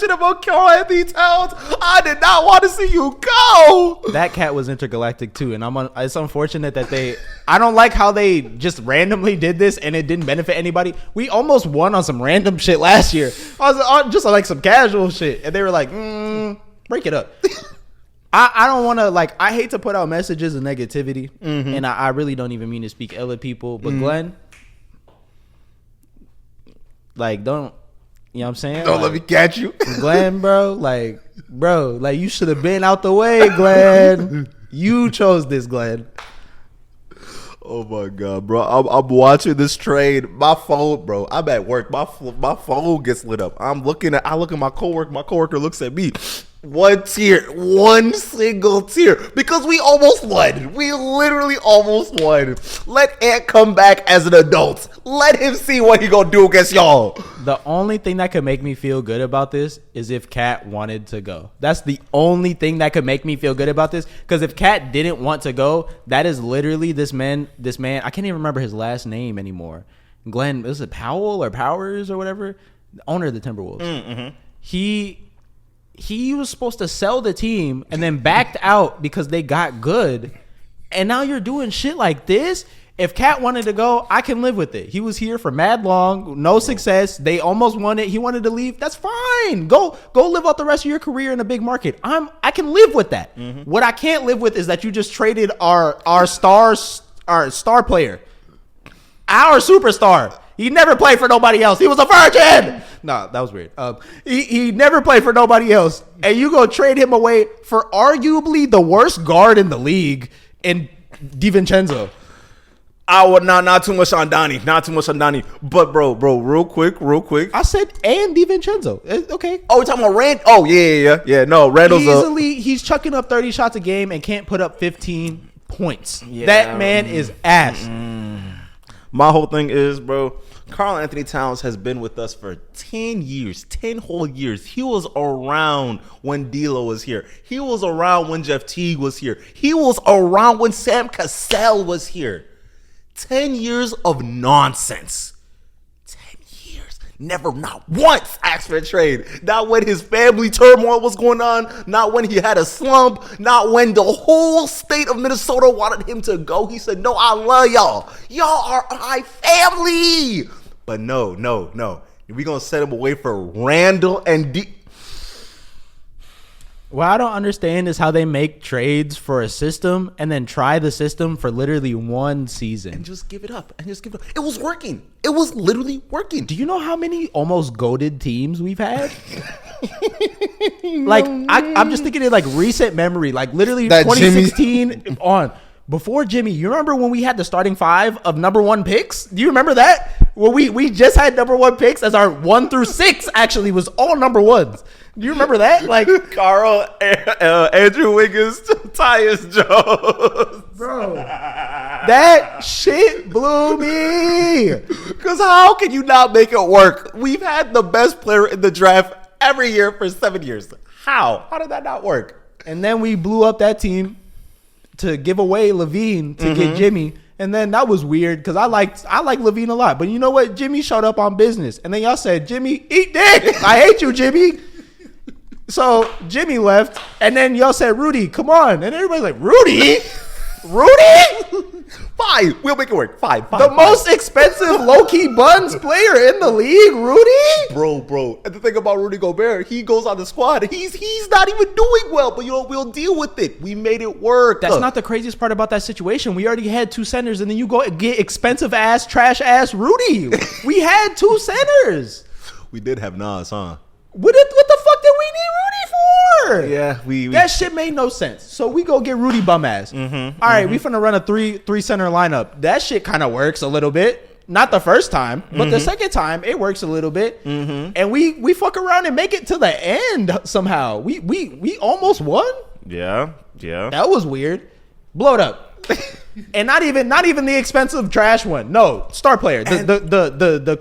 watching him on Karl-Anthony Towns. I did not want to see you go. That cat was intergalactic too, and it's unfortunate that I don't like how they just randomly did this and it didn't benefit anybody. We almost won on some random shit last year. I was on just like some casual shit, and they were like, break it up. I don't want to, like, I hate to put out messages of negativity, and I really don't even mean to speak ill of people, but Glenn, like, don't, you know what I'm saying? Don't let me catch you. Glenn, bro, you should have been out the way, Glenn. You chose this, Glenn. Oh my God, bro. I'm watching this trade. My phone, bro. I'm at work. My phone gets lit up. I look at my coworker. My coworker looks at me. One single tear, because we almost won. We literally almost won. Let Ant come back as an adult. Let him see what he gonna do against y'all. The only thing that could make me feel good about this is if Cat wanted to go. That's the only thing that could make me feel good about this. Because if Cat didn't want to go, that is literally this man. I can't even remember his last name anymore. Glenn, is it Powell or Powers or whatever? The owner of the Timberwolves. He was supposed to sell the team and then backed out because they got good. And now you're doing shit like this. If Cat wanted to go, I can live with it. He was here for mad long, no success. They almost won it. He wanted to leave. That's fine. Go live out the rest of your career in a big market. I can live with that. What I can't live with is that you just traded our star player, our superstar. He never played for nobody else. He was a virgin. No, that was weird. He never played for nobody else. And you go trade him away for arguably the worst guard in the league in DiVincenzo. I would not too much on Donnie. Not too much on Donnie. But bro, real quick. I said and DiVincenzo. Okay. Oh, we're talking about Rand. Oh, yeah. No, Randall's he's chucking up 30 shots a game and can't put up 15 points. Yeah. That man is ass. My whole thing is, bro, Karl-Anthony Towns has been with us for 10 years, 10 whole years. He was around when D'Lo was here. He was around when Jeff Teague was here. He was around when Sam Cassell was here. 10 years of nonsense. 10 years. Never, not once asked for a trade. Not when his family turmoil was going on. Not when he had a slump. Not when the whole state of Minnesota wanted him to go. He said, no, I love y'all. Y'all are my family. But no. We're going to set him away for Randall and What I don't understand is how they make trades for a system and then try the system for literally one season. And just give it up. It was working. It was literally working. Do you know how many almost goated teams we've had? Like, I'm just thinking of like recent memory, like literally that 2016 on. Before Jimmy, you remember when we had the starting five of number one picks? Do you remember that? Well, we just had number one picks as our 1 through 6 actually was all number ones. Do you remember that? Like Carl, Andrew Wiggins, Tyus Jones. Bro, that shit blew me. Because how can you not make it work? We've had the best player in the draft every year for 7 years. How? How did that not work? And then we blew up that team to give away Levine to get Jimmy. And then that was weird because I like Levine a lot. But you know what? Jimmy showed up on business. And then y'all said, Jimmy, eat dick. I hate you, Jimmy. So Jimmy left. And then y'all said, Rudy, come on. And everybody's like, Rudy? Rudy? Fine. We'll make it work. Fine. The most expensive low-key buns player in the league, Rudy? Bro. And the thing about Rudy Gobert, he goes on the squad. He's not even doing well, but we'll deal with it. We made it work. That's not the craziest part about that situation. We already had 2 centers, and then you go get expensive ass, trash ass Rudy. We had 2 centers. We did have Nas, huh? What the fuck did we need Rudy for? Yeah, we that shit made no sense. So we go get Rudy bum ass. All right, we finna run a three center lineup. That shit kind of works a little bit. Not the first time, but the second time it works a little bit. And we fuck around and make it to the end somehow. We almost won. Yeah. That was weird. Blow it up. And not even the expensive trash one. No, star player, the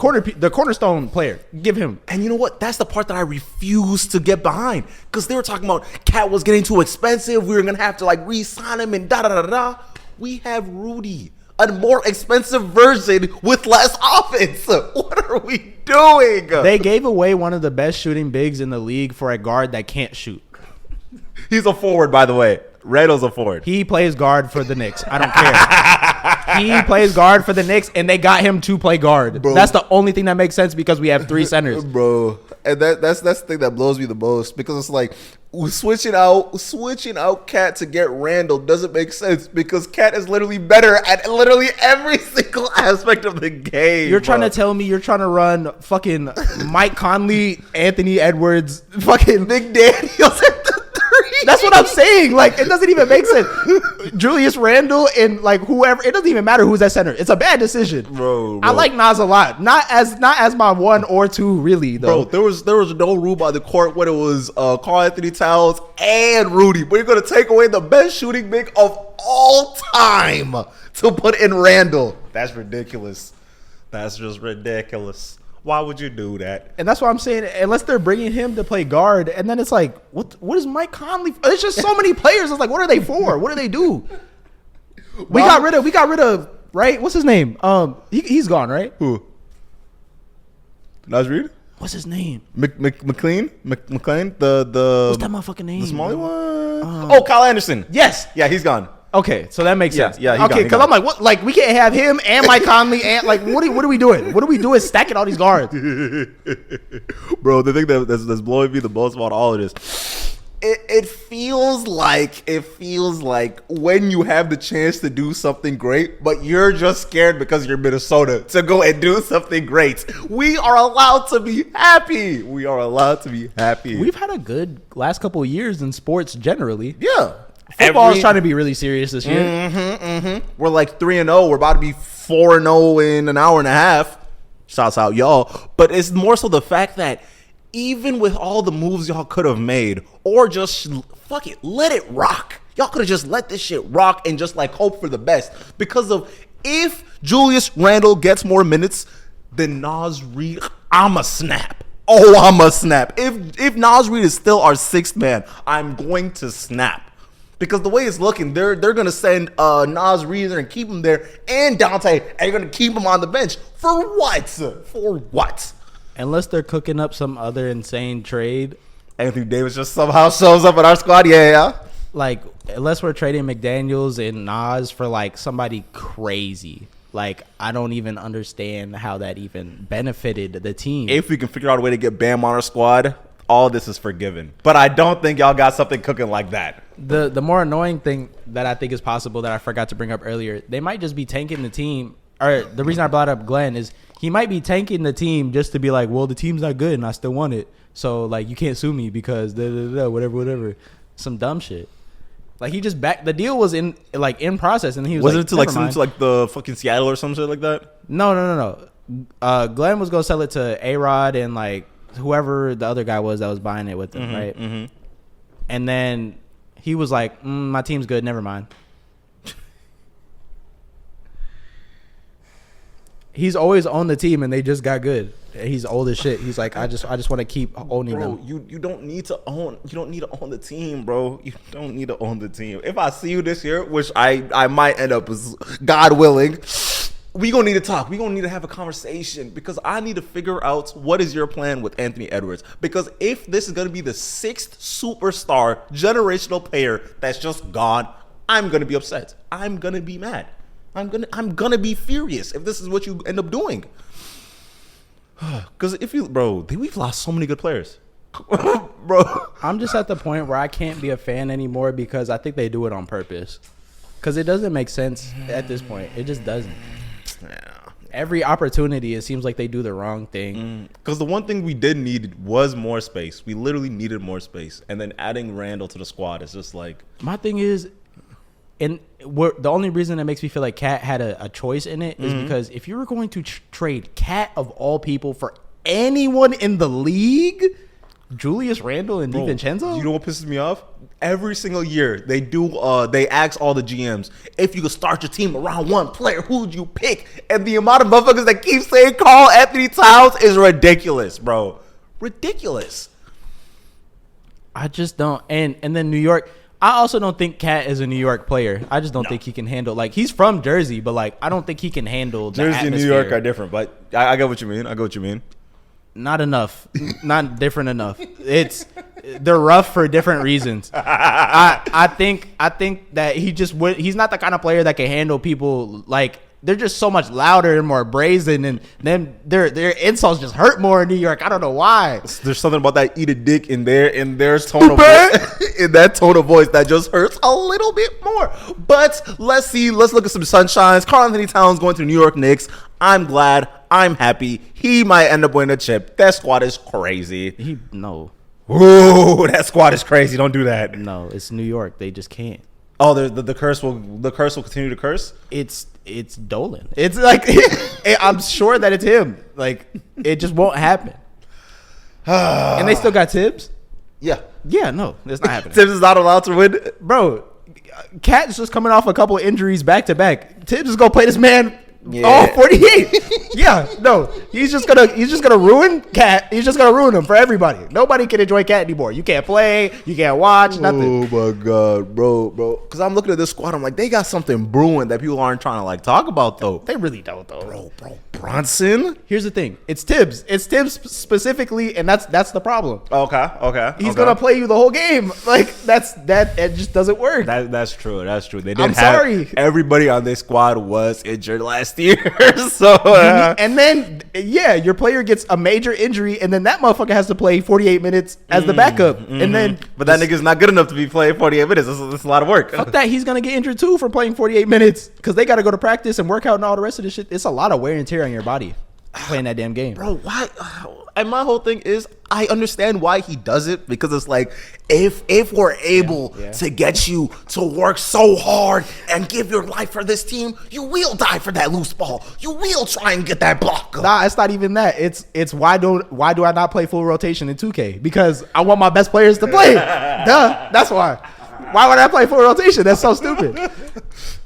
cornerstone player. Give him. And you know what? That's the part that I refuse to get behind, because they were talking about Cat was getting too expensive. We were gonna have to like re-sign him and da. We have Rudy, a more expensive version with less offense. What are we doing? They gave away one of the best shooting bigs in the league for a guard that can't shoot. He's a forward, by the way. Randall's a forward. He plays guard for the Knicks. I don't care. He plays guard for the Knicks, and they got him to play guard. Bro. That's the only thing that makes sense because we have 3 centers. Bro. And that's the thing that blows me the most, because it's like switching out Cat to get Randall doesn't make sense, because Cat is literally better at literally every single aspect of the game. You're trying to tell me you're trying to run fucking Mike Conley, Anthony Edwards, fucking Big Daniels at the 3. That's what I'm saying. Like, it doesn't even make sense. Julius Randle and like whoever, it doesn't even matter who's at center. It's a bad decision. Bro. I like Nas a lot. Not as my 1 or 2 really though. Bro, there was no room on the court when it was Karl Anthony Towns and Rudy. But you're gonna take away the best shooting big of all time to put in Randall. That's ridiculous. That's just ridiculous. Why would you do that? And that's what I'm saying. Unless they're bringing him to play guard, and then it's like, what is Mike Conley? It's just so many players. It's like, what are they for? What do they do? We got rid of right. What's his name? He's gone, right? Who? Nas Reed? What's his name? McLean? McLean? The What's that motherfucking name? The Smalley one? Kyle Anderson. Yes. Yeah, he's gone. Okay, so that makes sense. Yeah, okay, because I'm like, what? Like, we can't have him and Mike Conley and like, what are we doing? What are we doing? Stacking all these guards. Bro, the thing that's blowing me the most about all of this, it feels like when you have the chance to do something great, but you're just scared because you're Minnesota to go and do something great. We are allowed to be happy. We are allowed to be happy. We've had a good last couple of years in sports generally. Yeah. Football is trying to be really serious this year. We're like 3-0. We're about to be 4-0 in an hour and a half. Shouts out y'all. But it's more so the fact that even with all the moves y'all could have made, or just fuck it, let it rock. Y'all could have just let this shit rock and just like hope for the best. Because of if Julius Randle gets more minutes than Nas Reed, I'ma snap. Oh, I'ma snap. If Nas Reed is still our 6th man, I'm going to snap. Because the way it's looking, they're gonna send Nas Reed there and keep him there, and Dante, and you're gonna keep him on the bench for what? For what? Unless they're cooking up some other insane trade. Anthony Davis just somehow shows up in our squad. Yeah. Like, unless we're trading McDaniels and Nas for like somebody crazy. Like, I don't even understand how that even benefited the team. If we can figure out a way to get Bam on our squad, all this is forgiven. But I don't think y'all got something cooking like that. The more annoying thing that I think is possible that I forgot to bring up earlier, they might just be tanking the team. Or the reason I brought up Glenn is he might be tanking the team just to be like, well, the team's not good and I still want it. So, like, you can't sue me because whatever. Some dumb shit. Like, he just the deal was in process, and he was Wasn't like, it to like send it to like the fucking Seattle or some shit like that? No. Glenn was gonna sell it to A-Rod and like whoever the other guy was that was buying it with him, right? Mm-hmm. And then he was like, my team's good, never mind. He's always owned the team, and they just got good. He's old as shit. He's like, I just want to keep owning them. You don't need to own. You don't need to own the team, bro. You don't need to own the team. If I see you this year, which I might end up as God willing, we gonna need to talk. We gonna need to have a conversation because I need to figure out what is your plan with Anthony Edwards. Because if this is gonna be the 6th superstar generational player that's just gone, I'm gonna be upset. I'm gonna be mad. I'm gonna be furious if this is what you end up doing. Because we've lost so many good players, bro. I'm just at the point where I can't be a fan anymore because I think they do it on purpose. Because it doesn't make sense at this point. It just doesn't. Yeah. Every opportunity, it seems like they do the wrong thing. Because the one thing we did need was more space. We literally needed more space, and then adding Randall to the squad is just like. My thing is. And the only reason that makes me feel like Cat had a choice in it is because if you were going to trade Cat of all people for anyone in the league, Julius Randle and DiVincenzo? You know what pisses me off? Every single year they ask all the GMs, if you could start your team around one player, who would you pick? And the amount of motherfuckers that keep saying Karl Anthony Towns is ridiculous, bro. Ridiculous. I just don't. And then New York. I also don't think Cat is a New York player. I just don't think he can handle, like, he's from Jersey, but like I don't think he can handle the Jersey and New atmosphere. York are different, but I get what you mean. I get what you mean. Not enough. Not different enough. They're rough for different reasons. I think that he's not the kind of player that can handle people. Like, they're just so much louder and more brazen, and then their insults just hurt more in New York. I don't know why. There's something about that eat a dick in their tone of voice, in that tone of voice that just hurts a little bit more. But let's look at some sunshines. Karl Anthony Towns going to New York Knicks. I'm glad. I'm happy. He might end up winning a chip. That squad is crazy. No. Ooh, that squad is crazy. Don't do that. No, it's New York. They just can't. Oh, the curse will continue to curse. It's Dolan. It's like I'm sure that it's him. Like, it just won't happen. And they still got Tibbs. Yeah. No, it's not happening. Tibbs is not allowed to win, Bro, Cat's just coming off a couple of injuries back to back. Tibbs is gonna play this man all 48. No, he's just gonna ruin Cat. He's just gonna ruin him for everybody. Nobody can enjoy Cat anymore. You can't play, you can't watch, nothing. Oh my god, bro. Because I'm looking at this squad, I'm like, they got something brewing that people aren't trying to like talk about though. They really don't though. Bro, Bronson. Here's the thing. It's Tibbs. It's Tibbs specifically, and that's the problem. Okay. He's gonna play you the whole game. Like, it just doesn't work. That's true. They didn't I'm sorry. Everybody on this squad was injured last year. So and then your player gets a major injury, and then that motherfucker has to play 48 minutes as the backup. And then but that nigga's not good enough to be playing 48 minutes. That's a lot of work. Fuck that. He's gonna get injured too for playing 48 minutes because they gotta go to practice and work out and all the rest of this shit. It's a lot of wear and tear on your body playing that damn game. Bro, why? And my whole thing is, I understand why he does it, because it's like, if we're able to get you to work so hard and give your life for this team, you will die for that loose ball. You will try and get that block. Nah, it's not even that. It's why do I not play full rotation in 2K? Because I want my best players to play. Duh, that's why. Why would I play full rotation? That's so stupid.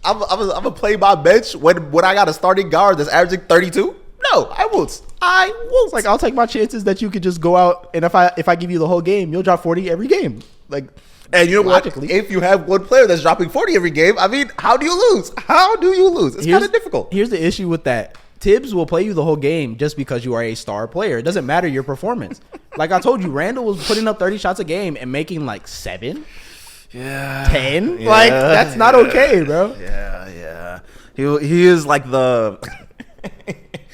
I'm gonna play my bench when I got a starting guard that's averaging 32. No, I won't. It's like, I'll take my chances that you could just go out, and if I give you the whole game, you'll drop 40 every game. Like, and you know what? If you have one player that's dropping 40 every game, I mean, how do you lose? It's kind of difficult. Here's the issue with that. Tibbs will play you the whole game just because you are a star player. It doesn't matter your performance. Like I told you, Randall was putting up 30 shots a game and making like 7, 10. Like, that's not okay, bro. Yeah. He is like the.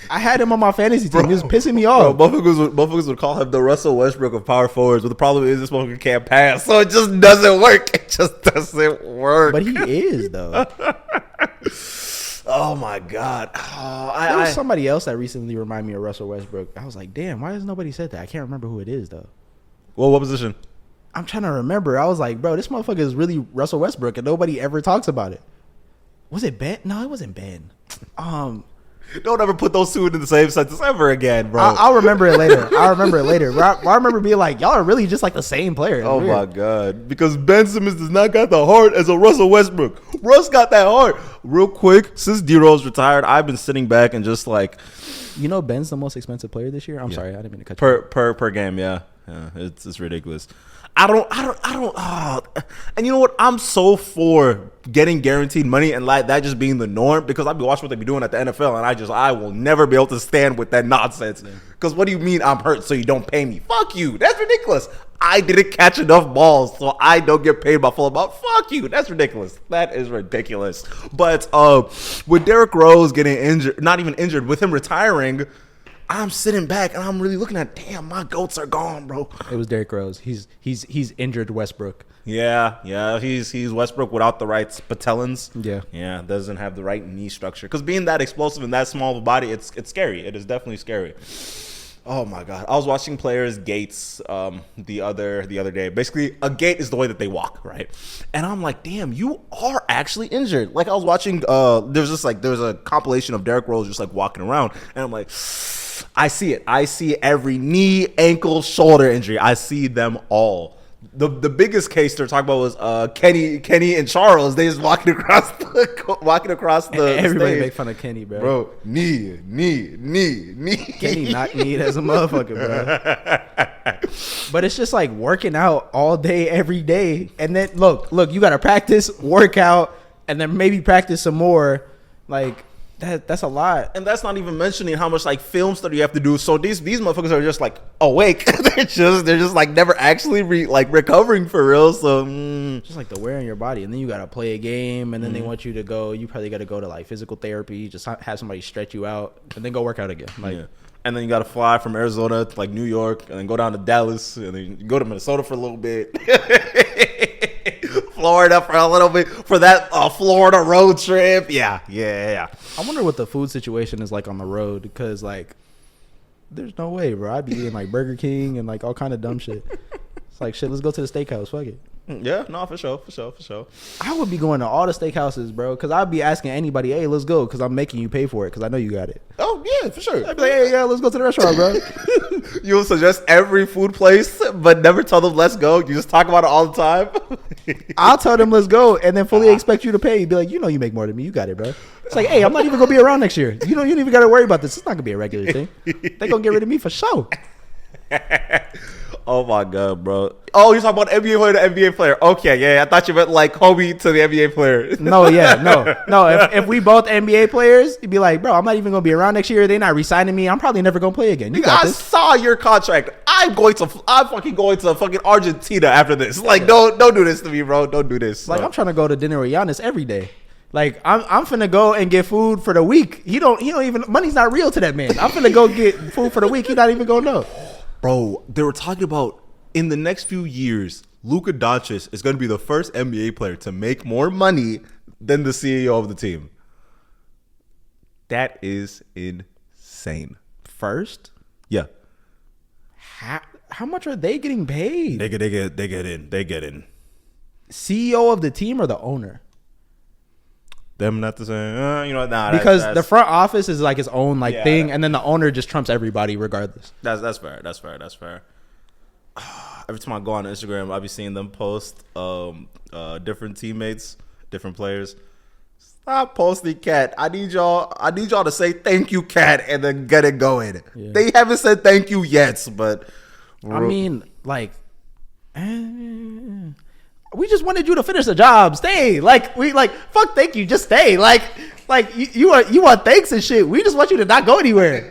I had him on my fantasy team. He was pissing me off. Bro, motherfuckers would call him the Russell Westbrook of power forwards, but the problem is this motherfucker can't pass, so it just doesn't work. But he is, though. Oh my god. There was somebody else that recently reminded me of Russell Westbrook. I was like, damn, why has nobody said that? I can't remember who it is, though. Well, what position? I'm trying to remember. I was like, bro, this motherfucker is really Russell Westbrook, and nobody ever talks about it. Was it Ben? No, it wasn't Ben. Don't ever put those two into the same sentence ever again, bro. I'll remember it later. I remember being like, y'all are really just like the same player. Oh my god. Because Ben Simmons does not got the heart as a Russell Westbrook. Russ got that heart. Real quick, since D-Rose retired, I've been sitting back and just like, you know, Ben's the most expensive player this year. I'm sorry, I didn't mean to cut you per game. Yeah, it's ridiculous. I don't. And you know what? I'm so for getting guaranteed money and like that just being the norm, because I've been watching what they be doing at the NFL, and I will never be able to stand with that nonsense. Because what do you mean I'm hurt so you don't pay me? Fuck you. That's ridiculous. I didn't catch enough balls so I don't get paid my full amount. Fuck you. That's ridiculous. That is ridiculous. But with Derrick Rose getting injured, not even injured, with him retiring, I'm sitting back and I'm really looking at, damn, my goats are gone, bro. It was Derrick Rose. He's injured Westbrook. Yeah. He's Westbrook without the right patellans. Yeah. Doesn't have the right knee structure. Because being that explosive and that small of a body, it's scary. It is definitely scary. Oh my god, I was watching players' gaits the other day. Basically, a gait is the way that they walk, right? And I'm like, damn, you are actually injured. Like I was watching, there was a compilation of Derrick Rose just like walking around, and I'm like, I see it. I see every knee, ankle, shoulder injury. I see them all. The biggest case they're talking about was Kenny and Charles. They just walking across the everybody stage. make fun of Kenny, bro. Bro, knee. Kenny knocked me as a motherfucker, bro. But it's just like working out all day, every day. And then look, you got to practice, work out, and then maybe practice some more. Like that's a lot. And that's not even mentioning how much like film study you have to do. So these motherfuckers are just like awake. they're just like never actually recovering for real. So just like the wear on your body. And then you got to play a game, and then they want you to go. You probably got to go to like physical therapy, just have somebody stretch you out, and then go work out again. Like. Yeah. And then you got to fly from Arizona to like New York, and then go down to Dallas, and then you go to Minnesota for a little bit, Florida for a little bit for that Florida road trip. Yeah. I wonder what the food situation is like on the road, because like, there's no way, bro. I'd be eating like Burger King and like all kind of dumb shit. It's like shit. Let's go to the steakhouse. Fuck it. Yeah, no, for sure. I would be going to all the steakhouses, bro, because I'd be asking anybody, hey, let's go, because I'm making you pay for it, because I know you got it. Oh, yeah, for sure. I'd be like, hey, yeah, let's go to the restaurant, bro. You would suggest every food place, but never tell them let's go. You just talk about it all the time. I'll tell them let's go, and then fully expect you to pay. You'd be like, you know you make more than me. You got it, bro. It's like, hey, I'm not even going to be around next year. You don't even got to worry about this. It's not going to be a regular thing. They're going to get rid of me for sure. Oh my god, bro. Oh, you're talking about NBA player to NBA player. Okay, yeah, I thought you meant like Kobe to the NBA player. No. If we both NBA players, you'd be like, bro, I'm not even gonna be around next year. They're not re-signing me. I'm probably never gonna play again. You got I this. saw your contract. I'm fucking going to fucking Argentina after this. Like, don't do this to me, bro. Don't do this. Like, I'm trying to go to dinner with Giannis every day. Like, I'm finna go and get food for the week. He don't even, money's not real to that man. I'm finna go get food for the week. He not even gonna know. Bro, they were talking about in the next few years, Luka Doncic is going to be the first NBA player to make more money than the CEO of the team. That is insane. First? Yeah. How much are they getting paid? They get in. CEO of the team or the owner? Them not the same. Because the front office is like its own thing, that, and then the owner just trumps everybody regardless. That's fair. Every time I go on Instagram, I'll be seeing them post different teammates, different players. Stop posting Cat. I need y'all to say thank you, Cat, and then get it going. Yeah. They haven't said thank you yet, but I mean, like, we just wanted you to finish the job. Stay. Fuck thank you. Just stay. You want thanks and shit. We just want you to not go anywhere.